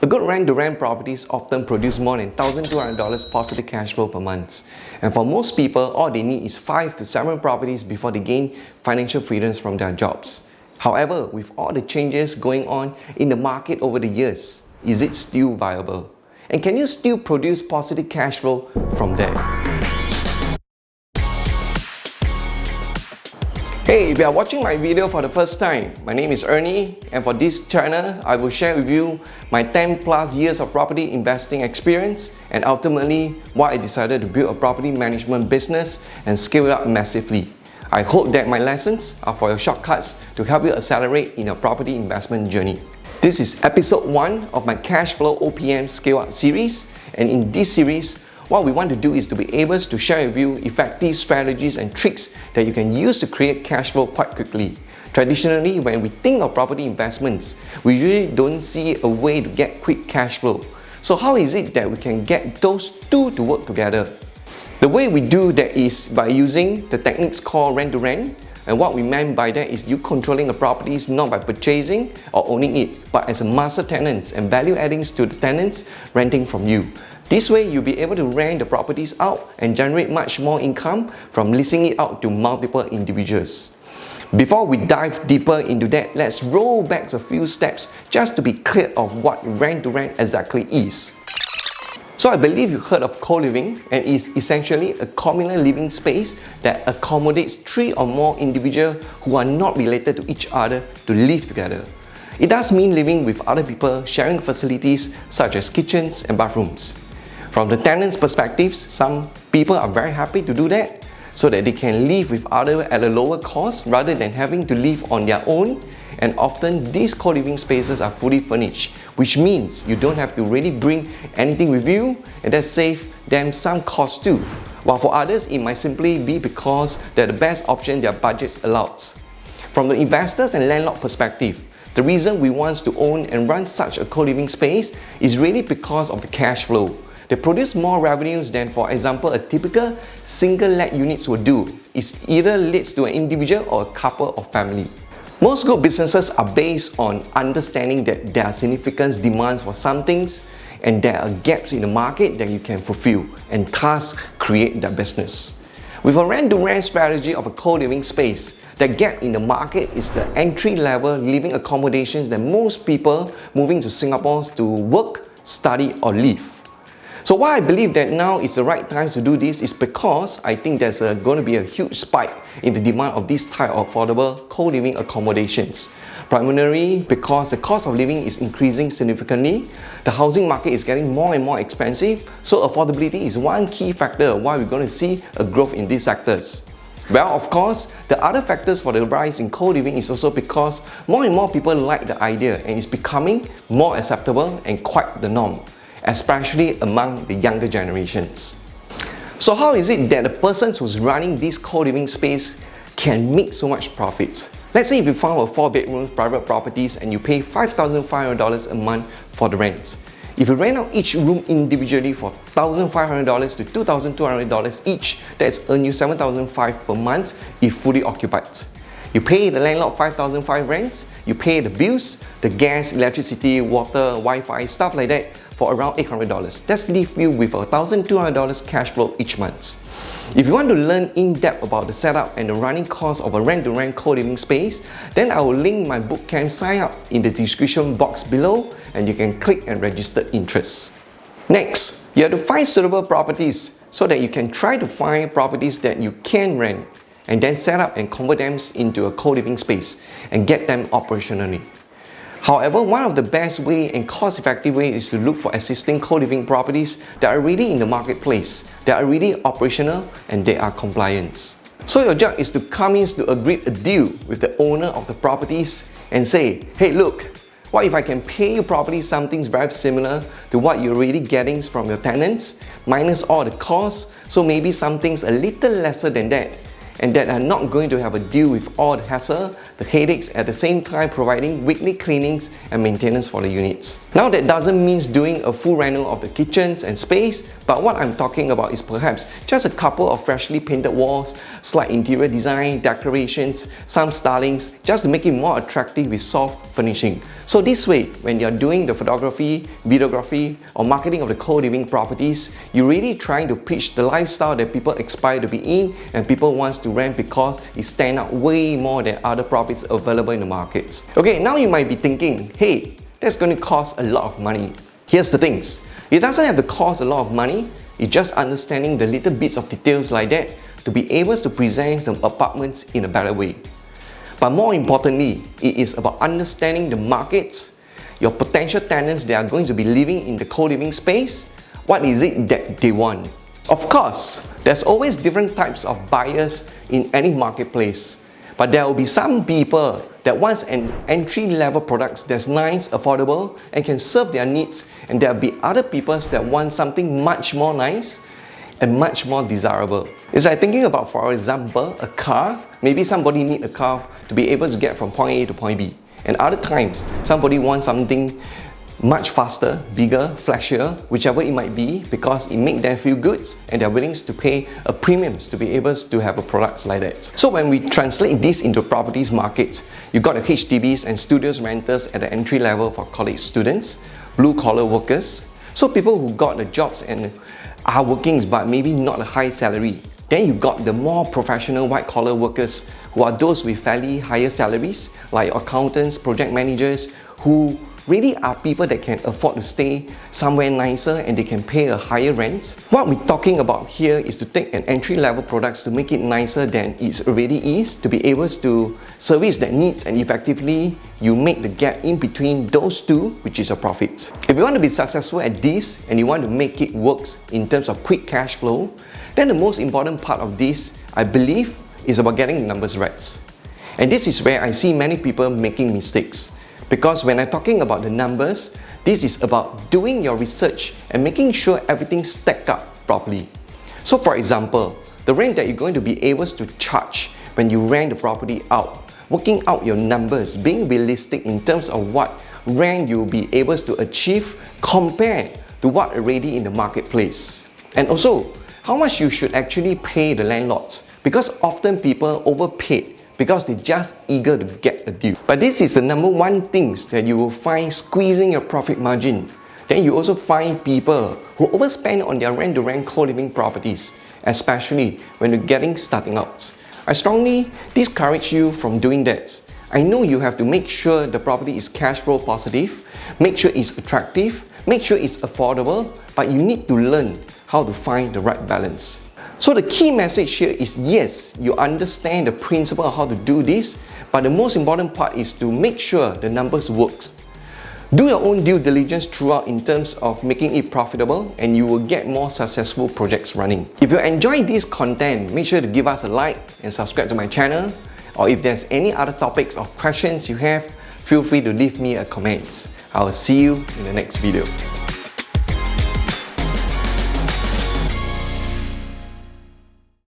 good rent-to-rent properties often produce more than $1,200 positive cash flow per month. And for most people, all they need is 5 to 7 properties before they gain financial freedoms from their jobs. However, with all the changes going on in the market over the years, is it still viable? And can you still produce positive cash flow from there? Hey, if you are watching my video for the first time, my name is Ernie, and for this channel, I will share with you my 10 plus years of property investing experience and ultimately why I decided to build a property management business and scale it up massively. I hope that my lessons are for your shortcuts to help you accelerate in your property investment journey. This is episode 1 of my Cashflow OPM Scale Up series, and in this series, what we want to do is to be able to share with you effective strategies and tricks that you can use to create cash flow quite quickly. Traditionally, when we think of property investments, we usually don't see a way to get quick cash flow. So how is it that we can get those two to work together? The way we do that is by using the techniques called rent-to-rent. And what we meant by that is you controlling the properties not by purchasing or owning it, but as a master tenants and value adding to the tenants renting from you. This way, you'll be able to rent the properties out and generate much more income from leasing it out to multiple individuals. Before we dive deeper into that, let's roll back a few steps just to be clear of what rent-to-rent exactly is. So I believe you've heard of co-living, and is essentially a communal living space that accommodates 3 or more individuals who are not related to each other to live together. It does mean living with other people, sharing facilities such as kitchens and bathrooms. From the tenants' perspectives, some people are very happy to do that so that they can live with others at a lower cost rather than having to live on their own. And often these co-living spaces are fully furnished, which means you don't have to really bring anything with you, and that saves them some cost too. While for others, it might simply be because they're the best option their budgets allows. From the investors and landlord perspective, the reason we want to own and run such a co-living space is really because of the cash flow. They produce more revenues than, for example, a typical single-let units would do. It either leads to an individual or a couple or family. Most good businesses are based on understanding that there are significant demands for some things and there are gaps in the market that you can fulfill, and thus create their business. With a rent-to-rent strategy of a co-living space, the gap in the market is the entry-level living accommodations that most people moving to Singapore to work, study or live. So why I believe that now is the right time to do this is because I think there's going to be a huge spike in the demand of this type of affordable co-living accommodations. Primarily because the cost of living is increasing significantly, the housing market is getting more and more expensive, so affordability is one key factor why we're going to see a growth in these sectors. Well, of course, the other factors for the rise in co-living is also because more and more people like the idea and it's becoming more acceptable and quite the norm, especially among the younger generations. So how is it that the person who's running this co-living space can make so much profits? Let's say if you found a 4-bedroom private properties and you pay $5,500 a month for the rent. If you rent out each room individually for $1,500 to $2,200 each, that's earn you $7,500 per month if fully occupied. You pay the landlord $5,500 rent, you pay the bills, the gas, electricity, water, Wi-Fi, stuff like that for around $800. That's leave you with $1,200 cash flow each month. If you want to learn in-depth about the setup and the running cost of a rent-to-rent co-living space, then I will link my bootcamp sign up in the description box below and you can click and register interest. Next, you have to find suitable properties so that you can try to find properties that you can rent and then set up and convert them into a co-living space and get them operationally. However, one of the best way and cost-effective way is to look for existing co-living properties that are already in the marketplace, that are already operational and they are compliant. So your job is to come in to agree a deal with the owner of the properties and say, hey look, what if I can pay you property something very similar to what you're already getting from your tenants, minus all the costs, so maybe something's a little lesser than that, and that are not going to have a deal with all the hassle, the headaches, at the same time providing weekly cleanings and maintenance for the units. Now that doesn't mean doing a full rental of the kitchens and space, but what I'm talking about is perhaps just a couple of freshly painted walls, slight interior design, decorations, some stylings, just to make it more attractive with soft furnishing. So this way, when you're doing the photography, videography, or marketing of the co-living properties, you're really trying to pitch the lifestyle that people aspire to be in and people want to rent because it stands out way more than other properties available in the market. Okay, now you might be thinking, hey, that's going to cost a lot of money. Here's the things. It doesn't have to cost a lot of money. It's just understanding the little bits of details like that to be able to present some apartments in a better way. But more importantly, it is about understanding the markets, your potential tenants that are going to be living in the co-living space. What is it that they want? Of course, there's always different types of buyers in any marketplace. But there will be some people that want an entry-level products that's nice, affordable, and can serve their needs. And there will be other people that want something much more nice and much more desirable. It's like thinking about, for example, a car. Maybe somebody needs a car to be able to get from point A to point B. And other times, somebody wants something much faster, bigger, flashier, whichever it might be, because it makes them feel good and they're willing to pay a premium to be able to have a products like that. So when we translate this into properties market, you got the HDBs and studios renters at the entry level for college students, blue collar workers, so people who got the jobs and are working but maybe not a high salary. Then you got the more professional white collar workers who are those with fairly higher salaries like accountants, project managers, who really are people that can afford to stay somewhere nicer and they can pay a higher rent. What we're talking about here is to take an entry-level products to make it nicer than it already is, to be able to service that needs, and effectively you make the gap in between those two, which is a profit. If you want to be successful at this and you want to make it work in terms of quick cash flow, then the most important part of this, I believe, is about getting the numbers right. And this is where I see many people making mistakes. Because when I'm talking about the numbers, this is about doing your research and making sure everything stacks up properly. So for example, the rent that you're going to be able to charge when you rent the property out, working out your numbers, being realistic in terms of what rent you'll be able to achieve compared to what already in the marketplace. And also, how much you should actually pay the landlords, because often people overpay because they're just eager to get a deal. But this is the number one things that you will find squeezing your profit margin. Then you also find people who overspend on their rent-to-rent co-living properties, especially when you're getting starting out. I strongly discourage you from doing that. I know you have to make sure the property is cash flow positive, make sure it's attractive, make sure it's affordable, but you need to learn how to find the right balance. So the key message here is, yes, you understand the principle of how to do this, but the most important part is to make sure the numbers works. Do your own due diligence throughout in terms of making it profitable, and you will get more successful projects running. If you enjoy this content, make sure to give us a like and subscribe to my channel. Or if there's any other topics or questions you have, feel free to leave me a comment. I will see you in the next video.